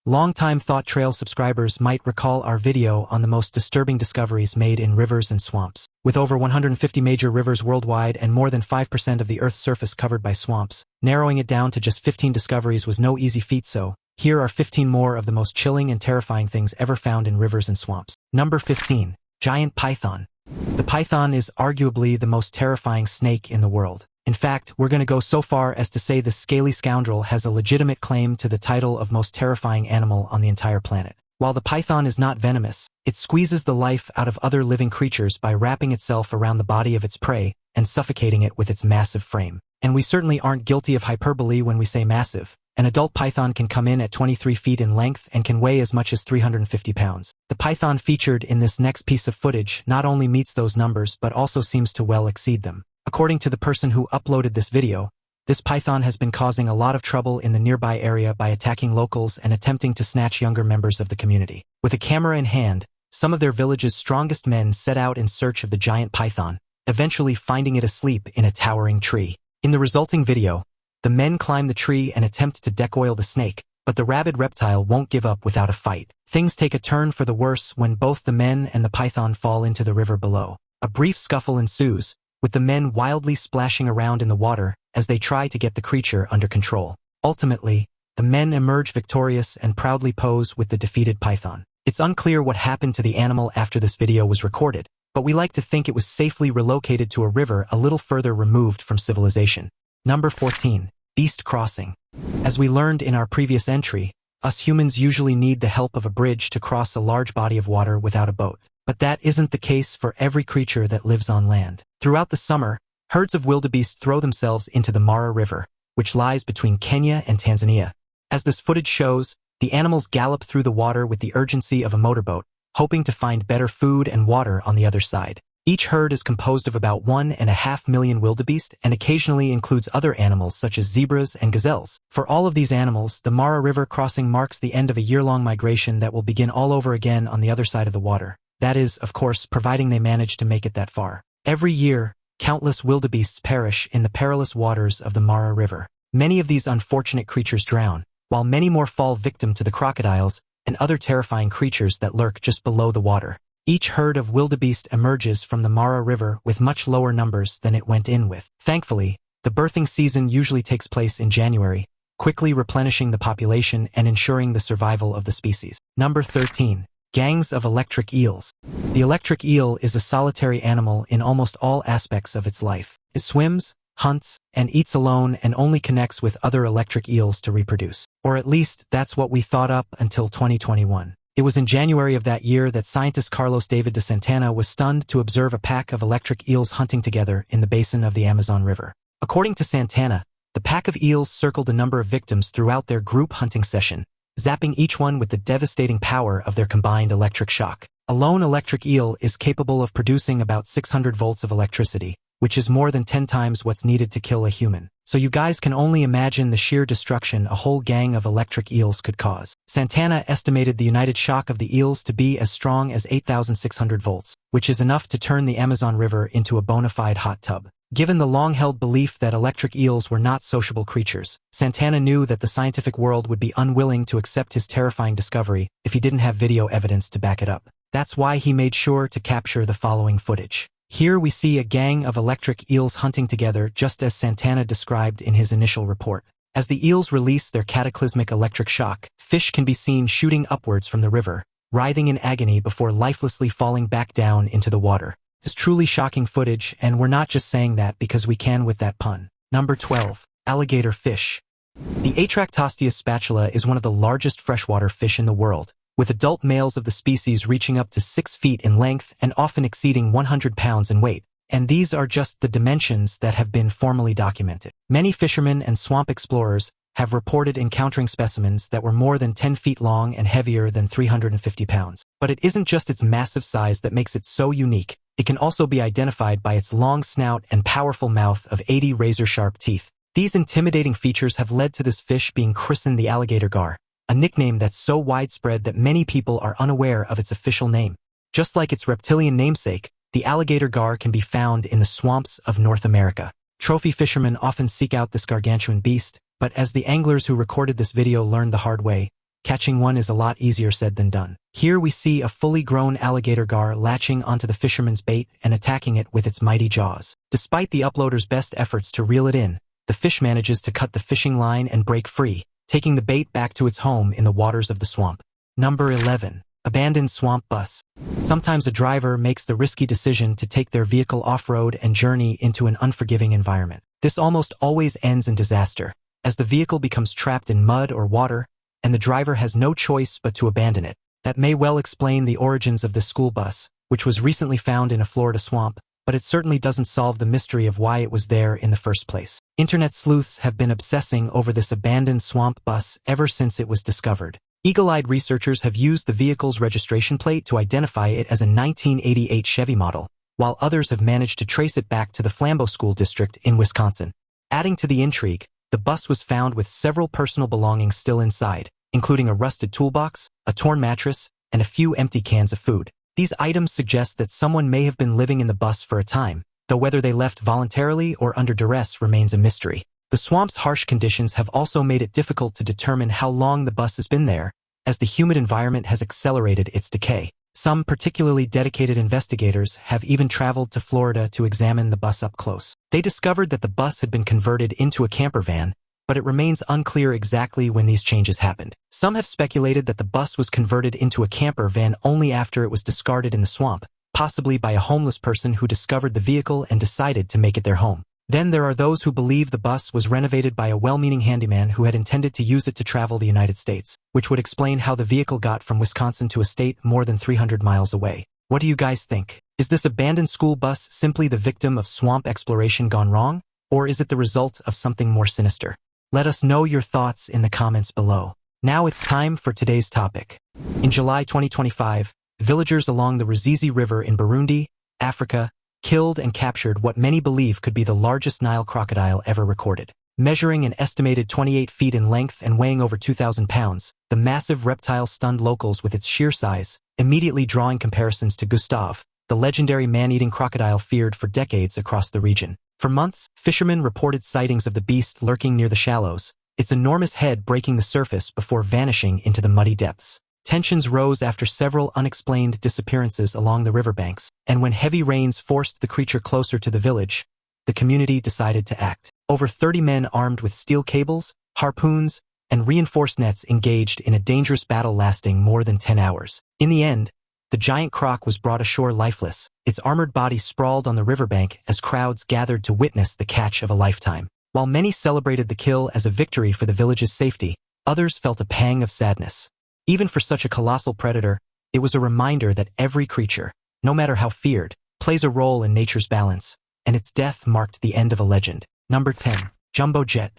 Longtime Thought Trail subscribers might recall our video on the most disturbing discoveries made in rivers and swamps. With over 150 major rivers worldwide and more than 5% of the Earth's surface covered by swamps, narrowing it down to just 15 discoveries was no easy feat, so here are 15 more of the most chilling and terrifying things ever found in rivers and swamps. Number 15. Giant python. The python is arguably the most terrifying snake in the world. In fact, we're going to go so far as to say the scaly scoundrel has a legitimate claim to the title of most terrifying animal on the entire planet. While the python is not venomous, it squeezes the life out of other living creatures by wrapping itself around the body of its prey and suffocating it with its massive frame. And we certainly aren't guilty of hyperbole when we say massive. An adult python can come in at 23 feet in length and can weigh as much as 350 pounds. The python featured in this next piece of footage not only meets those numbers but also seems to well exceed them. According to the person who uploaded this video, this python has been causing a lot of trouble in the nearby area by attacking locals and attempting to snatch younger members of the community. With a camera in hand, some of their village's strongest men set out in search of the giant python, eventually finding it asleep in a towering tree. In the resulting video, the men climb the tree and attempt to decoil the snake, but the rabid reptile won't give up without a fight. Things take a turn for the worse when both the men and the python fall into the river below. A brief scuffle ensues, with the men wildly splashing around in the water as they try to get the creature under control. Ultimately, the men emerge victorious and proudly pose with the defeated python. It's unclear what happened to the animal after this video was recorded, but we like to think it was safely relocated to a river a little further removed from civilization. Number 14. Beast crossing. As we learned in our previous entry, us humans usually need the help of a bridge to cross a large body of water without a boat. But that isn't the case for every creature that lives on land. Throughout the summer, herds of wildebeest throw themselves into the Mara River, which lies between Kenya and Tanzania. As this footage shows, the animals gallop through the water with the urgency of a motorboat, hoping to find better food and water on the other side. Each herd is composed of about 1.5 million wildebeest and occasionally includes other animals such as zebras and gazelles. For all of these animals, the Mara River crossing marks the end of a year-long migration that will begin all over again on the other side of the water. That is, of course, providing they manage to make it that far. Every year, countless wildebeests perish in the perilous waters of the Mara River. Many of these unfortunate creatures drown, while many more fall victim to the crocodiles and other terrifying creatures that lurk just below the water. Each herd of wildebeest emerges from the Mara River with much lower numbers than it went in with. Thankfully, the birthing season usually takes place in January, quickly replenishing the population and ensuring the survival of the species. Number 13. Gangs of electric eels. The electric eel is a solitary animal in almost all aspects of its life. It swims, hunts, and eats alone and only connects with other electric eels to reproduce. Or at least, that's what we thought up until 2021. It was in January of that year that scientist Carlos David de Santana was stunned to observe a pack of electric eels hunting together in the basin of the Amazon River. According to Santana, the pack of eels circled a number of victims throughout their group hunting session, zapping each one with the devastating power of their combined electric shock. A lone electric eel is capable of producing about 600 volts of electricity, which is more than 10 times what's needed to kill a human. So you guys can only imagine the sheer destruction a whole gang of electric eels could cause. Santana estimated the united shock of the eels to be as strong as 8,600 volts, which is enough to turn the Amazon River into a bona fide hot tub. Given the long-held belief that electric eels were not sociable creatures, Santana knew that the scientific world would be unwilling to accept his terrifying discovery if he didn't have video evidence to back it up. That's why he made sure to capture the following footage. Here we see a gang of electric eels hunting together just as Santana described in his initial report. As the eels release their cataclysmic electric shock, fish can be seen shooting upwards from the river, writhing in agony before lifelessly falling back down into the water. It's truly shocking footage, and we're not just saying that because we can with that pun. Number 12. Alligator fish. The Atractosteus spatula is one of the largest freshwater fish in the world, with adult males of the species reaching up to 6 feet in length and often exceeding 100 pounds in weight. And these are just the dimensions that have been formally documented. Many fishermen and swamp explorers have reported encountering specimens that were more than 10 feet long and heavier than 350 pounds. But it isn't just its massive size that makes it so unique. It can also be identified by its long snout and powerful mouth of 80 razor-sharp teeth. These intimidating features have led to this fish being christened the alligator gar, a nickname that's so widespread that many people are unaware of its official name. Just like its reptilian namesake, the alligator gar can be found in the swamps of North America. Trophy fishermen often seek out this gargantuan beast, but as the anglers who recorded this video learned the hard way, catching one is a lot easier said than done. Here we see a fully grown alligator gar latching onto the fisherman's bait and attacking it with its mighty jaws. Despite the uploader's best efforts to reel it in, the fish manages to cut the fishing line and break free, taking the bait back to its home in the waters of the swamp. Number 11. Abandoned swamp bus. Sometimes a driver makes the risky decision to take their vehicle off-road and journey into an unforgiving environment. This almost always ends in disaster, as the vehicle becomes trapped in mud or water, and the driver has no choice but to abandon it. That may well explain the origins of this school bus, which was recently found in a Florida swamp, but it certainly doesn't solve the mystery of why it was there in the first place. Internet sleuths have been obsessing over this abandoned swamp bus ever since it was discovered. Eagle-eyed researchers have used the vehicle's registration plate to identify it as a 1988 Chevy model, while others have managed to trace it back to the Flambeau School District in Wisconsin. Adding to the intrigue, the bus was found with several personal belongings still inside, including a rusted toolbox, a torn mattress, and a few empty cans of food. These items suggest that someone may have been living in the bus for a time, though whether they left voluntarily or under duress remains a mystery. The swamp's harsh conditions have also made it difficult to determine how long the bus has been there, as the humid environment has accelerated its decay. Some particularly dedicated investigators have even traveled to Florida to examine the bus up close. They discovered that the bus had been converted into a camper van, but it remains unclear exactly when these changes happened. Some have speculated that the bus was converted into a camper van only after it was discarded in the swamp, possibly by a homeless person who discovered the vehicle and decided to make it their home. Then there are those who believe the bus was renovated by a well-meaning handyman who had intended to use it to travel the United States, which would explain how the vehicle got from Wisconsin to a state more than 300 miles away. What do you guys think? Is this abandoned school bus simply the victim of swamp exploration gone wrong, or is it the result of something more sinister? Let us know your thoughts in the comments below. Now it's time for today's topic. In July 2025, villagers along the Ruzizi River in Burundi, Africa, killed and captured what many believe could be the largest Nile crocodile ever recorded. Measuring an estimated 28 feet in length and weighing over 2,000 pounds, the massive reptile stunned locals with its sheer size, immediately drawing comparisons to Gustave, the legendary man-eating crocodile feared for decades across the region. For months, fishermen reported sightings of the beast lurking near the shallows, its enormous head breaking the surface before vanishing into the muddy depths. Tensions rose after several unexplained disappearances along the riverbanks, and when heavy rains forced the creature closer to the village, the community decided to act. Over 30 men armed with steel cables, harpoons, and reinforced nets engaged in a dangerous battle lasting more than 10 hours. In the end, the giant croc was brought ashore lifeless, its armored body sprawled on the riverbank as crowds gathered to witness the catch of a lifetime. While many celebrated the kill as a victory for the village's safety, others felt a pang of sadness. Even for such a colossal predator, it was a reminder that every creature, no matter how feared, plays a role in nature's balance, and its death marked the end of a legend. Number 10. Jumbo jet.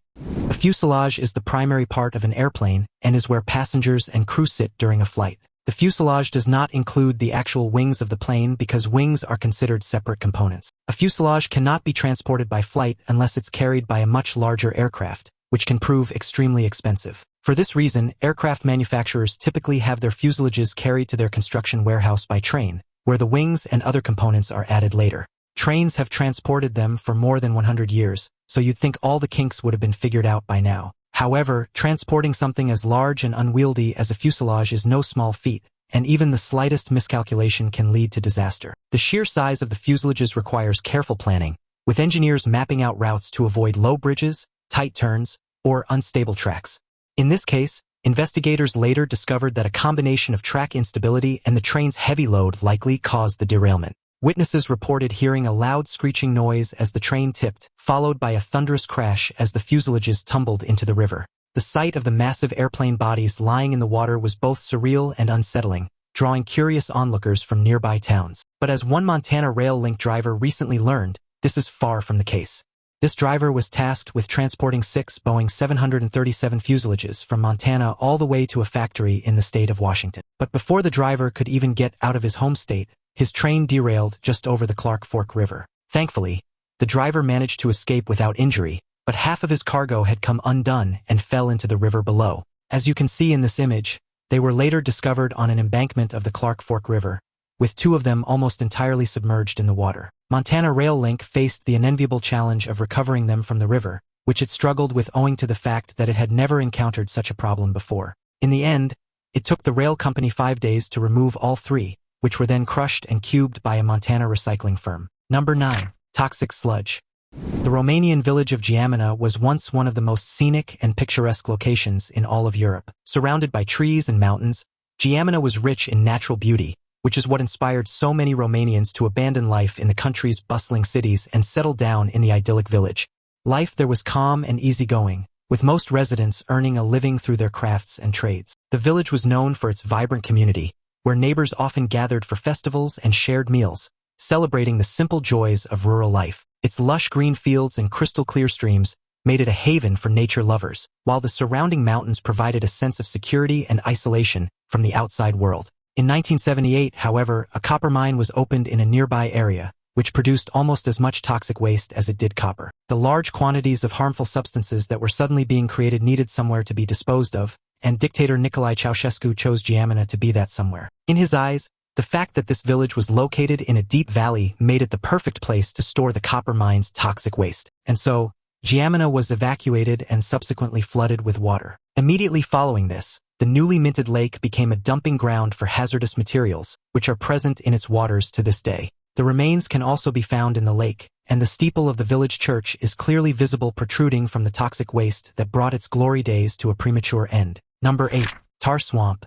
A fuselage is the primary part of an airplane and is where passengers and crew sit during a flight. The fuselage does not include the actual wings of the plane because wings are considered separate components. A fuselage cannot be transported by flight unless it's carried by a much larger aircraft, which can prove extremely expensive. For this reason, aircraft manufacturers typically have their fuselages carried to their construction warehouse by train, where the wings and other components are added later. Trains have transported them for more than 100 years, so you'd think all the kinks would have been figured out by now. However, transporting something as large and unwieldy as a fuselage is no small feat, and even the slightest miscalculation can lead to disaster. The sheer size of the fuselages requires careful planning, with engineers mapping out routes to avoid low bridges, tight turns, or unstable tracks. In this case, investigators later discovered that a combination of track instability and the train's heavy load likely caused the derailment. Witnesses reported hearing a loud screeching noise as the train tipped, followed by a thunderous crash as the fuselages tumbled into the river. The sight of the massive airplane bodies lying in the water was both surreal and unsettling, drawing curious onlookers from nearby towns. But as one Montana rail link driver recently learned, this is far from the case. This driver was tasked with transporting 6 Boeing 737 fuselages from Montana all the way to a factory in the state of Washington. But before the driver could even get out of his home state, his train derailed just over the Clark Fork River. Thankfully, the driver managed to escape without injury, but half of his cargo had come undone and fell into the river below. As you can see in this image, they were later discovered on an embankment of the Clark Fork River, with 2 of them almost entirely submerged in the water. Montana Rail Link faced the unenviable challenge of recovering them from the river, which it struggled with owing to the fact that it had never encountered such a problem before. In the end, it took the rail company 5 days to remove all 3, which were then crushed and cubed by a Montana recycling firm. Number 9. Toxic sludge. The Romanian village of Giamana was once one of the most scenic and picturesque locations in all of Europe. Surrounded by trees and mountains, Giamana was rich in natural beauty, which is what inspired so many Romanians to abandon life in the country's bustling cities and settle down in the idyllic village. Life there was calm and easygoing, with most residents earning a living through their crafts and trades. The village was known for its vibrant community, where neighbors often gathered for festivals and shared meals, celebrating the simple joys of rural life. Its lush green fields and crystal-clear streams made it a haven for nature lovers, while the surrounding mountains provided a sense of security and isolation from the outside world. In 1978, however, a copper mine was opened in a nearby area, which produced almost as much toxic waste as it did copper. The large quantities of harmful substances that were suddenly being created needed somewhere to be disposed of, and dictator Nicolae Ceausescu chose Giamana to be that somewhere. In his eyes, the fact that this village was located in a deep valley made it the perfect place to store the copper mine's toxic waste. And so, Giamana was evacuated and subsequently flooded with water. Immediately following this, the newly minted lake became a dumping ground for hazardous materials, which are present in its waters to this day. The remains can also be found in the lake, and the steeple of the village church is clearly visible protruding from the toxic waste that brought its glory days to a premature end. Number 8. Tar Swamp.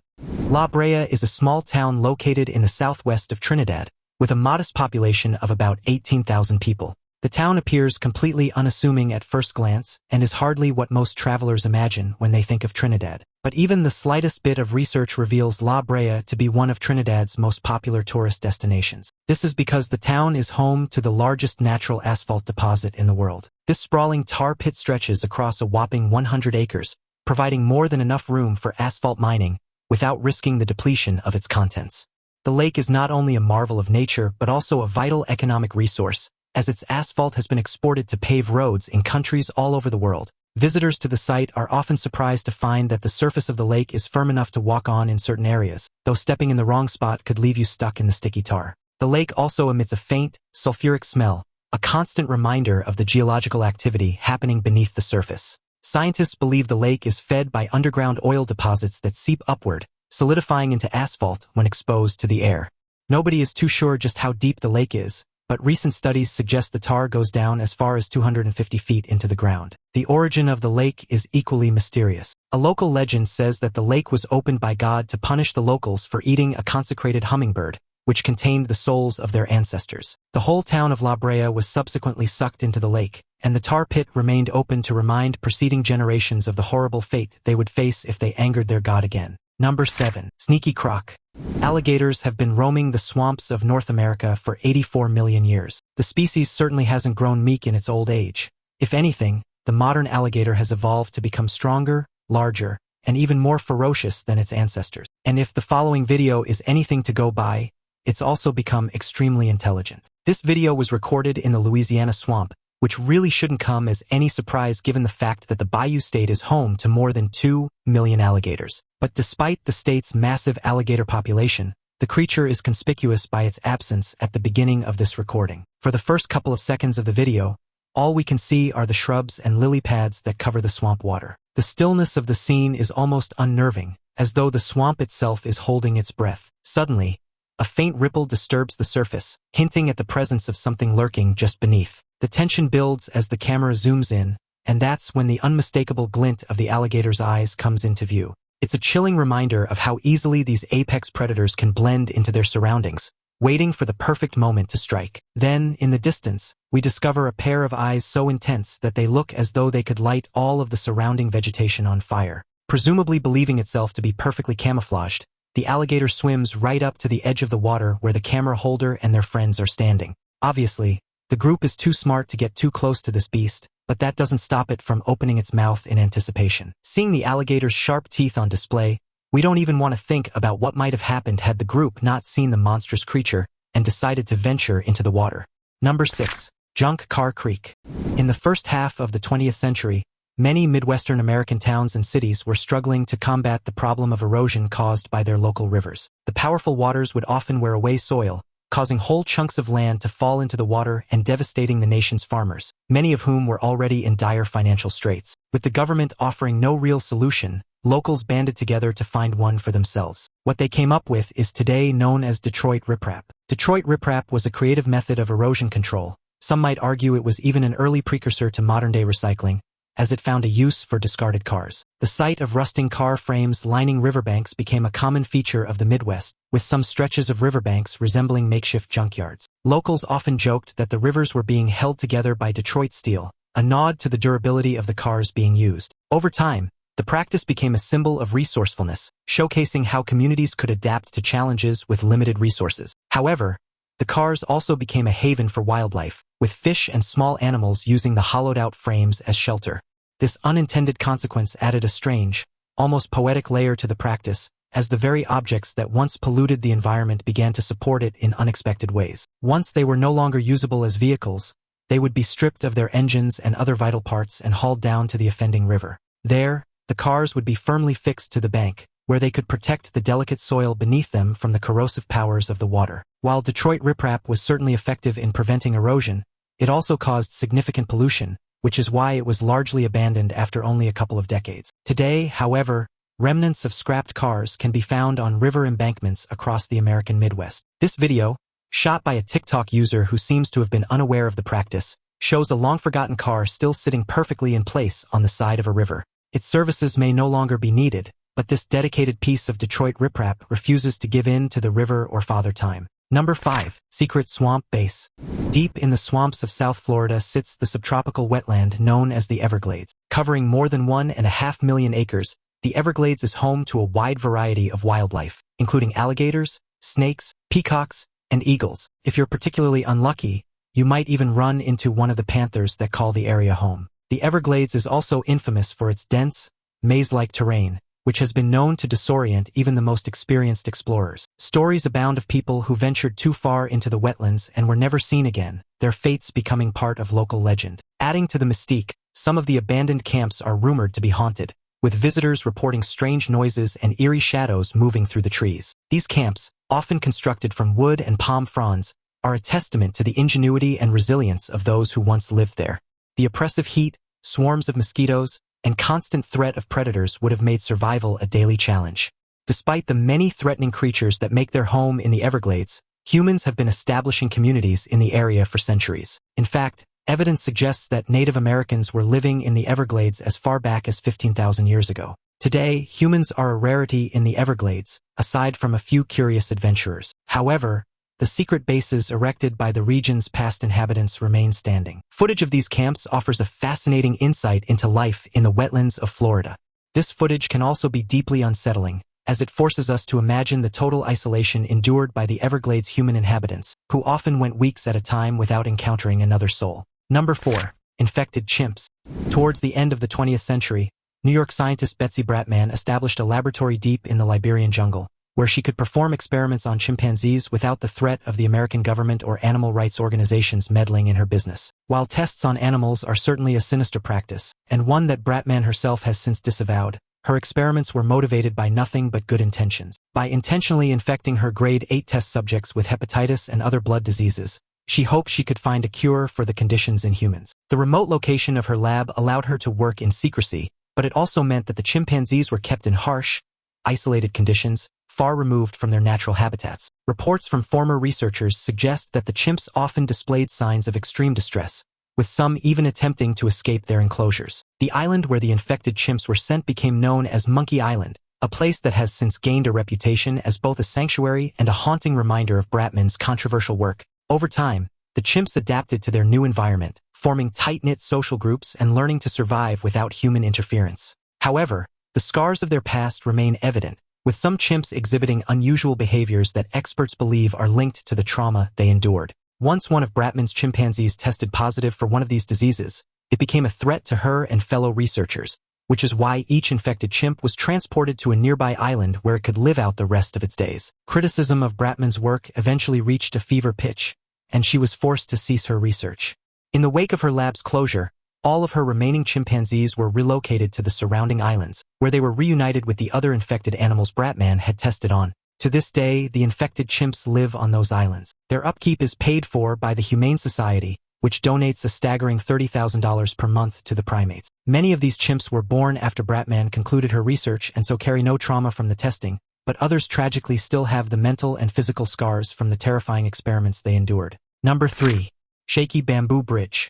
La Brea is a small town located in the southwest of Trinidad, with a modest population of about 18,000 people. The town appears completely unassuming at first glance and is hardly what most travelers imagine when they think of Trinidad. But even the slightest bit of research reveals La Brea to be one of Trinidad's most popular tourist destinations. This is because the town is home to the largest natural asphalt deposit in the world. This sprawling tar pit stretches across a whopping 100 acres, providing more than enough room for asphalt mining without risking the depletion of its contents. The lake is not only a marvel of nature but also a vital economic resource, as its asphalt has been exported to pave roads in countries all over the world. Visitors to the site are often surprised to find that the surface of the lake is firm enough to walk on in certain areas, though stepping in the wrong spot could leave you stuck in the sticky tar. The lake also emits a faint, sulfuric smell, a constant reminder of the geological activity happening beneath the surface. Scientists believe the lake is fed by underground oil deposits that seep upward, solidifying into asphalt when exposed to the air. Nobody is too sure just how deep the lake is, but recent studies suggest the tar goes down as far as 250 feet into the ground. The origin of the lake is equally mysterious. A local legend says that the lake was opened by God to punish the locals for eating a consecrated hummingbird, which contained the souls of their ancestors. The whole town of La Brea was subsequently sucked into the lake, and the tar pit remained open to remind preceding generations of the horrible fate they would face if they angered their god again. Number 7. Sneaky croc. Alligators have been roaming the swamps of North America for 84 million years. The species certainly hasn't grown meek in its old age. If anything, the modern alligator has evolved to become stronger, larger, and even more ferocious than its ancestors. And if the following video is anything to go by, it's also become extremely intelligent. This video was recorded in the Louisiana swamp, which really shouldn't come as any surprise given the fact that the Bayou State is home to more than 2 million alligators. But despite the state's massive alligator population, the creature is conspicuous by its absence at the beginning of this recording. For the first couple of seconds of the video, all we can see are the shrubs and lily pads that cover the swamp water. The stillness of the scene is almost unnerving, as though the swamp itself is holding its breath. Suddenly, a faint ripple disturbs the surface, hinting at the presence of something lurking just beneath. The tension builds as the camera zooms in, and that's when the unmistakable glint of the alligator's eyes comes into view. It's a chilling reminder of how easily these apex predators can blend into their surroundings, waiting for the perfect moment to strike. Then, in the distance, we discover a pair of eyes so intense that they look as though they could light all of the surrounding vegetation on fire. Presumably believing itself to be perfectly camouflaged, the alligator swims right up to the edge of the water where the camera holder and their friends are standing. Obviously, the group is too smart to get too close to this beast, but that doesn't stop it from opening its mouth in anticipation. Seeing the alligator's sharp teeth on display, we don't even want to think about what might have happened had the group not seen the monstrous creature and decided to venture into the water. Number 6. Junk Car Creek. In the first half of the 20th century, many Midwestern American towns and cities were struggling to combat the problem of erosion caused by their local rivers. The powerful waters would often wear away soil, causing whole chunks of land to fall into the water and devastating the nation's farmers, many of whom were already in dire financial straits. With the government offering no real solution, locals banded together to find one for themselves. What they came up with is today known as Detroit riprap. Detroit riprap was a creative method of erosion control. Some might argue it was even an early precursor to modern-day recycling, as it found a use for discarded cars. The sight of rusting car frames lining riverbanks became a common feature of the Midwest, with some stretches of riverbanks resembling makeshift junkyards. Locals often joked that the rivers were being held together by Detroit steel, a nod to the durability of the cars being used. Over time, the practice became a symbol of resourcefulness, showcasing how communities could adapt to challenges with limited resources. However, the cars also became a haven for wildlife, with fish and small animals using the hollowed-out frames as shelter. This unintended consequence added a strange, almost poetic layer to the practice, as the very objects that once polluted the environment began to support it in unexpected ways. Once they were no longer usable as vehicles, they would be stripped of their engines and other vital parts and hauled down to the offending river. There, the cars would be firmly fixed to the bank, where they could protect the delicate soil beneath them from the corrosive powers of the water. While Detroit riprap was certainly effective in preventing erosion, it also caused significant pollution, which is why it was largely abandoned after only a couple of decades. Today, however, remnants of scrapped cars can be found on river embankments across the American Midwest. This video, shot by a TikTok user who seems to have been unaware of the practice, shows a long-forgotten car still sitting perfectly in place on the side of a river. Its services may no longer be needed, but this dedicated piece of Detroit riprap refuses to give in to the river or Father Time. Number 5. Secret Swamp Base. Deep in the swamps of South Florida sits the subtropical wetland known as the Everglades. Covering more than 1.5 million acres, the Everglades is home to a wide variety of wildlife, including alligators, snakes, peacocks, and eagles. If you're particularly unlucky, you might even run into one of the panthers that call the area home. The Everglades is also infamous for its dense, maze-like terrain, which has been known to disorient even the most experienced explorers. Stories abound of people who ventured too far into the wetlands and were never seen again, their fates becoming part of local legend. Adding to the mystique, some of the abandoned camps are rumored to be haunted, with visitors reporting strange noises and eerie shadows moving through the trees. These camps, often constructed from wood and palm fronds, are a testament to the ingenuity and resilience of those who once lived there. The oppressive heat, swarms of mosquitoes, and constant threat of predators would have made survival a daily challenge. Despite the many threatening creatures that make their home in the Everglades, humans have been establishing communities in the area for centuries. In fact, evidence suggests that Native Americans were living in the Everglades as far back as 15,000 years ago. Today, humans are a rarity in the Everglades, aside from a few curious adventurers. However, the secret bases erected by the region's past inhabitants remain standing. Footage of these camps offers a fascinating insight into life in the wetlands of Florida. This footage can also be deeply unsettling, as it forces us to imagine the total isolation endured by the Everglades' human inhabitants, who often went weeks at a time without encountering another soul. Number 4. Infected chimps. Towards the end of the 20th century, New York scientist Betsy Bratman established a laboratory deep in the Liberian jungle, where she could perform experiments on chimpanzees without the threat of the American government or animal rights organizations meddling in her business. While tests on animals are certainly a sinister practice, and one that Bratman herself has since disavowed, her experiments were motivated by nothing but good intentions. By intentionally infecting her grade 8 test subjects with hepatitis and other blood diseases, she hoped she could find a cure for the conditions in humans. The remote location of her lab allowed her to work in secrecy, but it also meant that the chimpanzees were kept in harsh, isolated conditions, far removed from their natural habitats. Reports from former researchers suggest that the chimps often displayed signs of extreme distress, with some even attempting to escape their enclosures. The island where the infected chimps were sent became known as Monkey Island, a place that has since gained a reputation as both a sanctuary and a haunting reminder of Bratman's controversial work. Over time, the chimps adapted to their new environment, forming tight-knit social groups and learning to survive without human interference. However, the scars of their past remain evident, with some chimps exhibiting unusual behaviors that experts believe are linked to the trauma they endured. Once one of Bratman's chimpanzees tested positive for one of these diseases, it became a threat to her and fellow researchers, which is why each infected chimp was transported to a nearby island where it could live out the rest of its days. Criticism of Bratman's work eventually reached a fever pitch, and she was forced to cease her research. In the wake of her lab's closure, all of her remaining chimpanzees were relocated to the surrounding islands, where they were reunited with the other infected animals Bratman had tested on. To this day, the infected chimps live on those islands. Their upkeep is paid for by the Humane Society, which donates a staggering $30,000 per month to the primates. Many of these chimps were born after Bratman concluded her research and so carry no trauma from the testing, but others tragically still have the mental and physical scars from the terrifying experiments they endured. Number 3. Shaky Bamboo Bridge.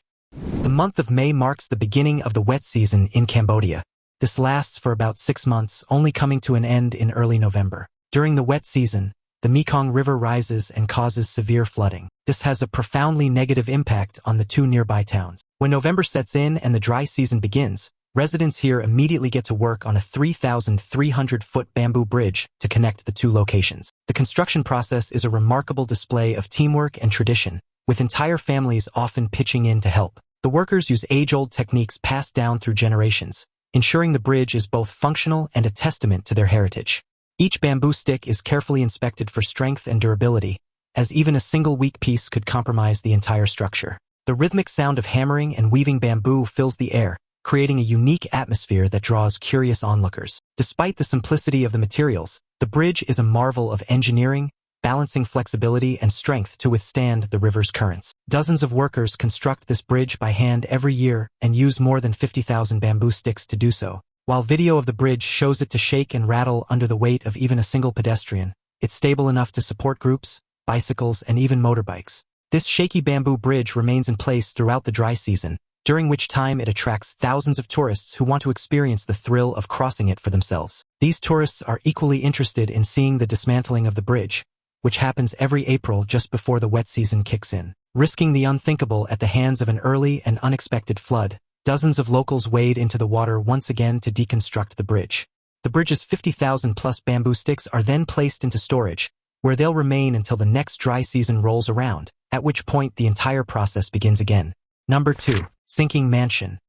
The month of May marks the beginning of the wet season in Cambodia. This lasts for about 6 months, only coming to an end in early November. During the wet season, the Mekong River rises and causes severe flooding. This has a profoundly negative impact on the 2 nearby towns. When November sets in and the dry season begins, residents here immediately get to work on a 3,300-foot bamboo bridge to connect the 2 locations. The construction process is a remarkable display of teamwork and tradition, with entire families often pitching in to help. The workers use age-old techniques passed down through generations, ensuring the bridge is both functional and a testament to their heritage. Each bamboo stick is carefully inspected for strength and durability, as even a single weak piece could compromise the entire structure. The rhythmic sound of hammering and weaving bamboo fills the air, creating a unique atmosphere that draws curious onlookers. Despite the simplicity of the materials, the bridge is a marvel of engineering, balancing flexibility and strength to withstand the river's currents. Dozens of workers construct this bridge by hand every year and use more than 50,000 bamboo sticks to do so. While video of the bridge shows it to shake and rattle under the weight of even a single pedestrian, it's stable enough to support groups, bicycles, and even motorbikes. This shaky bamboo bridge remains in place throughout the dry season, during which time it attracts thousands of tourists who want to experience the thrill of crossing it for themselves. These tourists are equally interested in seeing the dismantling of the bridge, which happens every April just before the wet season kicks in. Risking the unthinkable at the hands of an early and unexpected flood, dozens of locals wade into the water once again to deconstruct the bridge. The bridge's 50,000-plus bamboo sticks are then placed into storage, where they'll remain until the next dry season rolls around, at which point the entire process begins again. Number 2. Sinking Mansion.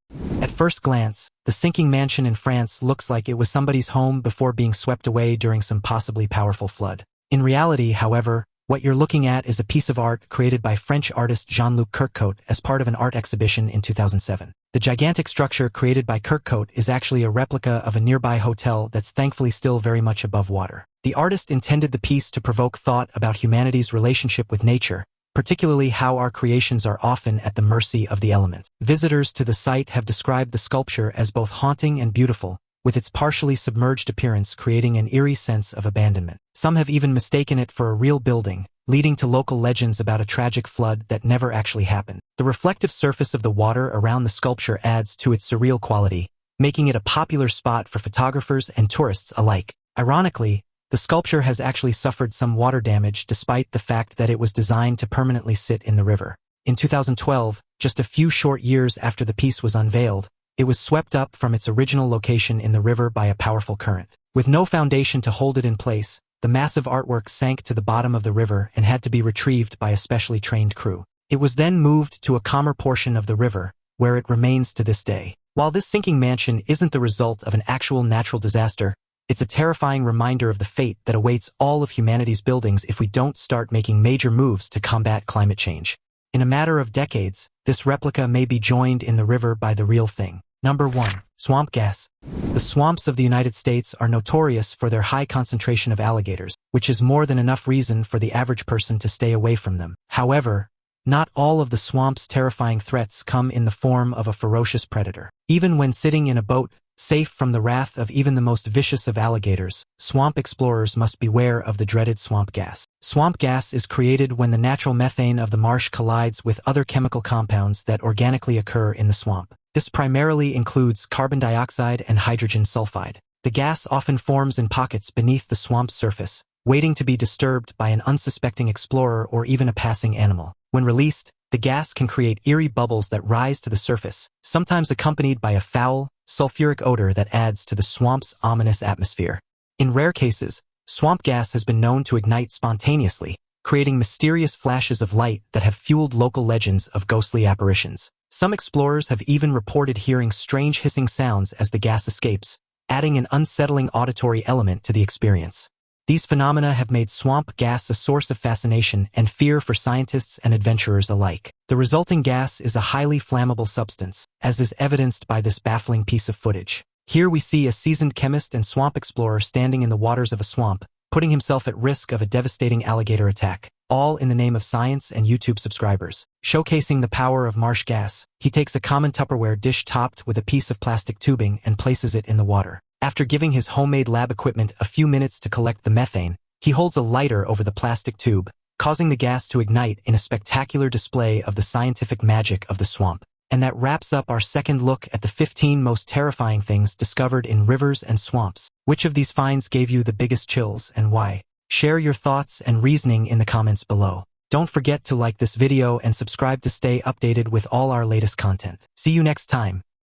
At first glance, the sinking mansion in France looks like it was somebody's home before being swept away during some possibly powerful flood. In reality, however, what you're looking at is a piece of art created by French artist Jean-Luc Courtecote as part of an art exhibition in 2007. The gigantic structure created by Courtecote is actually a replica of a nearby hotel that's thankfully still very much above water. The artist intended the piece to provoke thought about humanity's relationship with nature, particularly how our creations are often at the mercy of the elements. Visitors to the site have described the sculpture as both haunting and beautiful, with its partially submerged appearance creating an eerie sense of abandonment. Some have even mistaken it for a real building, leading to local legends about a tragic flood that never actually happened. The reflective surface of the water around the sculpture adds to its surreal quality, making it a popular spot for photographers and tourists alike. Ironically, the sculpture has actually suffered some water damage despite the fact that it was designed to permanently sit in the river. In 2012, just a few short years after the piece was unveiled, it was swept up from its original location in the river by a powerful current. With no foundation to hold it in place, the massive artwork sank to the bottom of the river and had to be retrieved by a specially trained crew. It was then moved to a calmer portion of the river, where it remains to this day. While this sinking mansion isn't the result of an actual natural disaster, it's a terrifying reminder of the fate that awaits all of humanity's buildings if we don't start making major moves to combat climate change. In a matter of decades, this replica may be joined in the river by the real thing. Number 1. Swamp gas. The swamps of the United States are notorious for their high concentration of alligators, which is more than enough reason for the average person to stay away from them. However, not all of the swamp's terrifying threats come in the form of a ferocious predator. Even when sitting in a boat, safe from the wrath of even the most vicious of alligators, swamp explorers must beware of the dreaded swamp gas. Swamp gas is created when the natural methane of the marsh collides with other chemical compounds that organically occur in the swamp. This primarily includes carbon dioxide and hydrogen sulfide. The gas often forms in pockets beneath the swamp's surface, waiting to be disturbed by an unsuspecting explorer or even a passing animal. When released, the gas can create eerie bubbles that rise to the surface, sometimes accompanied by a foul, sulfuric odor that adds to the swamp's ominous atmosphere. In rare cases, swamp gas has been known to ignite spontaneously, creating mysterious flashes of light that have fueled local legends of ghostly apparitions. Some explorers have even reported hearing strange hissing sounds as the gas escapes, adding an unsettling auditory element to the experience. These phenomena have made swamp gas a source of fascination and fear for scientists and adventurers alike. The resulting gas is a highly flammable substance, as is evidenced by this baffling piece of footage. Here we see a seasoned chemist and swamp explorer standing in the waters of a swamp, putting himself at risk of a devastating alligator attack. all in the name of science and YouTube subscribers. Showcasing the power of marsh gas, he takes a common Tupperware dish topped with a piece of plastic tubing and places it in the water. After giving his homemade lab equipment a few minutes to collect the methane, he holds a lighter over the plastic tube, causing the gas to ignite in a spectacular display of the scientific magic of the swamp. And that wraps up our second look at the 15 most terrifying things discovered in rivers and swamps. Which of these finds gave you the biggest chills and why? Share your thoughts and reasoning in the comments below. Don't forget to like this video and subscribe to stay updated with all our latest content. See you next time.